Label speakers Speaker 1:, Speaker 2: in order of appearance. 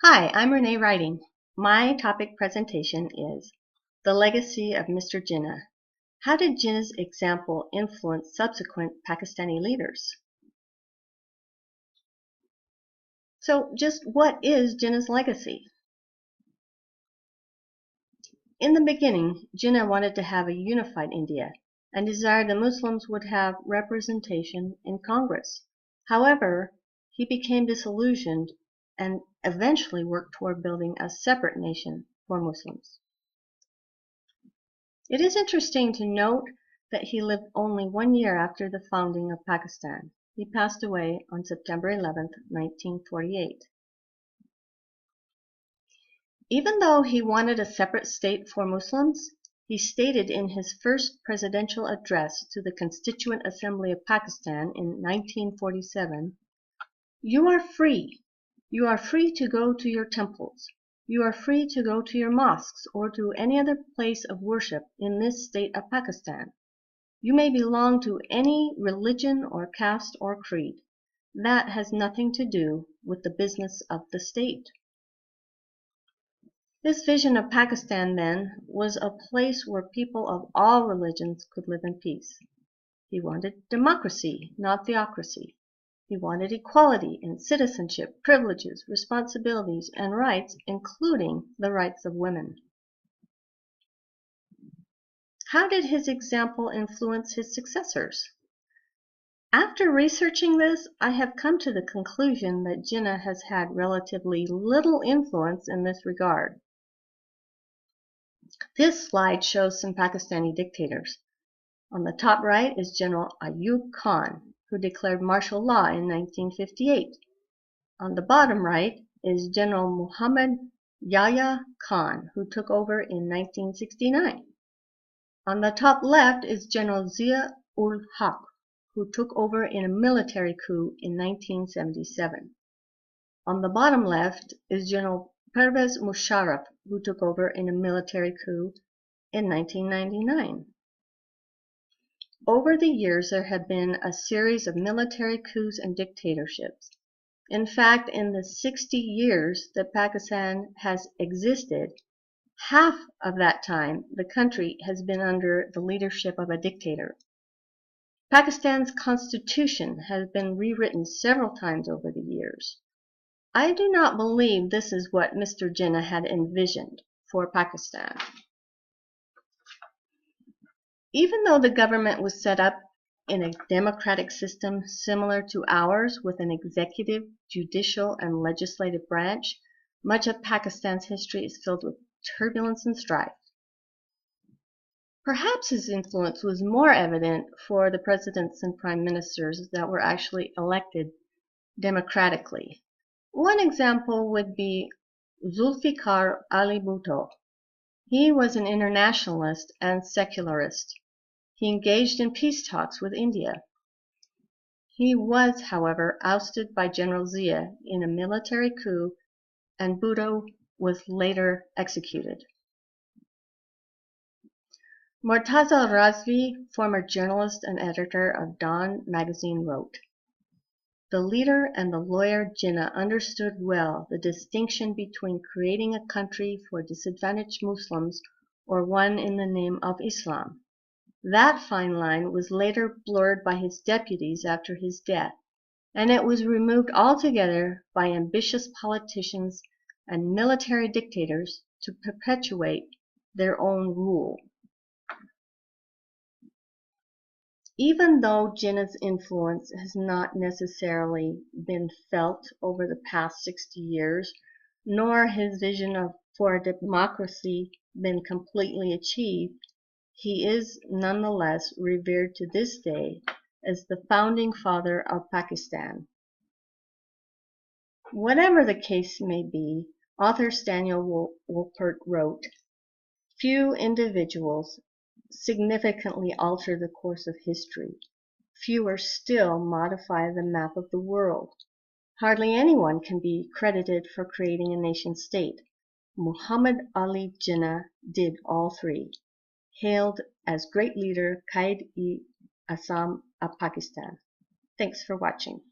Speaker 1: Hi, I'm Renee Writing. My topic presentation is The Legacy of Mr. Jinnah. How did Jinnah's example influence subsequent Pakistani leaders? So just what is Jinnah's legacy? In the beginning, Jinnah wanted to have a unified India and desired the Muslims would have representation in Congress. However, he became disillusioned and eventually worked toward building a separate nation for Muslims. It is interesting to note that he lived only 1 year after the founding of Pakistan. He passed away on September 11, 1948. Even though he wanted a separate state for Muslims, he stated in his first presidential address to the Constituent Assembly of Pakistan in 1947, "You are free. You are free to go to your temples. You are free to go to your mosques or to any other place of worship in this state of Pakistan. You may belong to any religion or caste or creed. That has nothing to do with the business of the state." His vision of Pakistan, then, was a place where people of all religions could live in peace. He wanted democracy, not theocracy. He wanted equality in citizenship, privileges, responsibilities, and rights, including the rights of women. How did his example influence his successors? After researching this, I have come to the conclusion that Jinnah has had relatively little influence in this regard. This slide shows some Pakistani dictators. On the top right is General Ayub Khan, who declared martial law in 1958. On the bottom right is General Muhammad Yahya Khan, who took over in 1969. On the top left is General Zia-ul-Haq, who took over in a military coup in 1977. On the bottom left is General Pervez Musharraf, who took over in a military coup in 1999. Over the years, there have been a series of military coups and dictatorships. In fact, in the 60 years that Pakistan has existed, half of that time the country has been under the leadership of a dictator. Pakistan's constitution has been rewritten several times over the years. I do not believe this is what Mr. Jinnah had envisioned for Pakistan. Even though the government was set up in a democratic system similar to ours with an executive, judicial, and legislative branch, much of Pakistan's history is filled with turbulence and strife. Perhaps his influence was more evident for the presidents and prime ministers that were actually elected democratically. One example would be Zulfikar Ali Bhutto. He was an internationalist and secularist. He engaged in peace talks with India. He was, however, ousted by General Zia in a military coup, and Bhutto was later executed. Mortaza Razvi, former journalist and editor of Dawn magazine, wrote, "The leader and the lawyer Jinnah understood well the distinction between creating a country for disadvantaged Muslims or one in the name of Islam. That fine line was later blurred by his deputies after his death, and it was removed altogether by ambitious politicians and military dictators to perpetuate their own rule." Even though Jinnah's influence has not necessarily been felt over the past 60 years, nor his vision for a democracy been completely achieved, he is nonetheless revered to this day as the founding father of Pakistan. Whatever the case may be, author Daniel Wolpert wrote, "Few individuals significantly alter the course of history. Fewer still modify the map of the world. Hardly anyone can be credited for creating a nation state. Muhammad Ali Jinnah did all three. Hailed as great leader, Qaid-e-Azam of Pakistan." Thanks for watching.